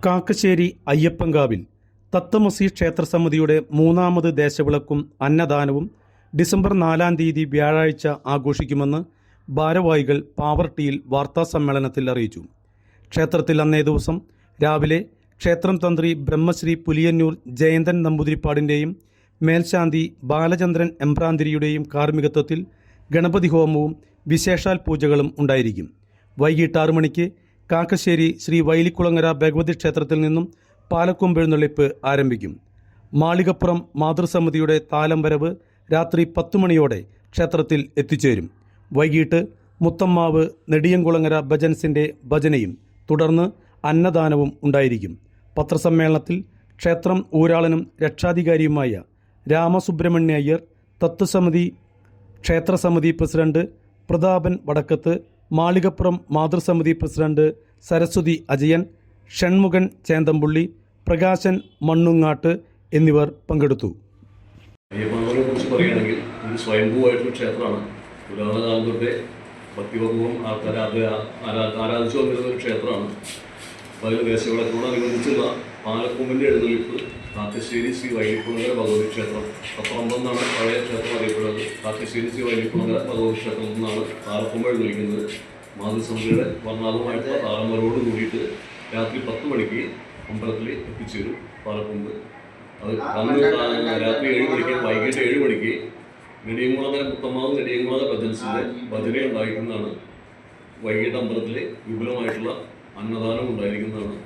കാക്കശ്ശേരി അയ്യപ്പൻകാവിൽ തത്വമസി ക്ഷേത്രസമിതിയുടെ മൂന്നാമത് ദേശവിളക്കും അന്നദാനവും ഡിസംബർ 4-ാം തീയതി വ്യാഴാഴ്ച ആഘോഷിക്കുമെന്ന് ഭാരവാഹികൾ പാവർട്ടിയിൽ വാർത്താസമ്മേളനത്തിൽ അറിയിച്ചു. ക്ഷേത്രത്തിൽ അന്നേ ദിവസം രാവിലെ ക്ഷേത്രം തന്ത്രി ബ്രഹ്മശ്രീ പുലിയന്നൂർ ജയന്തൻ നമ്പൂതിരിപ്പാടിൻ്റെയും മേൽശാന്തി ബാലചന്ദ്രൻ എമ്പ്രാന്തിരിയുടെയും കാർമ്മികത്വത്തിൽ ഗണപതി ഹോമവും വിശേഷാൽ പൂജകളും ഉണ്ടായിരിക്കും. വൈകിട്ട് 6 മണിക്ക് കാക്കശ്ശേരി ശ്രീ വൈലിക്കുളങ്ങര ഭഗവതി ക്ഷേത്രത്തിൽ നിന്നും പാലക്കൊമ്പെഴുന്നള്ളിപ്പ് ആരംഭിക്കും. മാളികപ്പുറം മാതൃസമിതിയുടെ താലം വരവ് രാത്രി 10 മണിയോടെ ക്ഷേത്രത്തിൽ എത്തിച്ചേരും. വൈകിട്ട് മുത്തമ്മാവ് നെടിയംകുളങ്ങര ഭജൻസിൻ്റെ ഭജനയും തുടർന്ന് അന്നദാനവും ഉണ്ടായിരിക്കും. പത്രസമ്മേളനത്തിൽ ക്ഷേത്രം ഊരാളനും രക്ഷാധികാരിയുമായ രാമസുബ്രഹ്മണ്യ അയ്യർ, തത്വസമിതി ക്ഷേത്രസമിതി പ്രസിഡന്റ് പ്രതാപൻ വടക്കത്ത്, മാളികപ്പുറം മാതൃസമിതി പ്രസിഡന്റ് സരസ്വതി അജയൻ, ഷൺമുഖൻ ചേന്തമ്പുള്ളി, പ്രകാശൻ മണ്ണുങ്ങാട്ട് എന്നിവർ പങ്കെടുത്തു. അയ്യപ്പനെ കുറിച്ച് പറയുകയാണെങ്കിൽ ഒരു സ്വയംഭൂവായിട്ടുള്ള ക്ഷേത്രമാണ്. പുരാതനകാലം തൊട്ടേ ഭക്തിപൂർവ്വം ആൾക്കാർ ആരാധിച്ചു വന്നിരുന്ന ഒരു ക്ഷേത്രമാണ്. അപ്പോൾ അതിന് ദേശവിളക്കിനോടനുബന്ധിച്ചുള്ള പാലക്കൊമ്പിൻ്റെ എഴുന്നള്ളിപ്പ് കാക്കശ്ശേരി ശ്രീ വൈലിക്കുളങ്ങര ഭഗവതി ക്ഷേത്രം 19 പഴയ ക്ഷേത്രം അറിയപ്പെടുന്നത്. കാക്കശ്ശേരി ശ്രീ വൈലിക്കുളങ്ങര ഭഗവതി ക്ഷേത്രത്തിൽ നിന്നാണ് പാലക്കൊമ്പ് എഴുന്നള്ളിക്കുന്നത്. മാതൃസമിതിയുടെ വർണ്ണാഭമായിട്ടുള്ള താളമരോട് കൂടിയിട്ട് രാത്രി 10 മണിക്ക് അമ്പലത്തിൽ എത്തിച്ചേരും പാലക്കൊമ്പ്. അത് അന്ന് രാത്രി 7 മണിക്ക് വൈകിട്ട് 7 മണിക്ക് നെടിയംകുളങ്ങര മുത്തമ്മാവ് നെടിയംകുളങ്ങര ഭജൻസിൻ്റെ ഭജന ഉണ്ടായിരിക്കുന്നതാണ്. വൈകിട്ട് അമ്പലത്തിൽ വിപുലമായിട്ടുള്ള അന്നദാനം ഉണ്ടായിരിക്കുന്നതാണ്.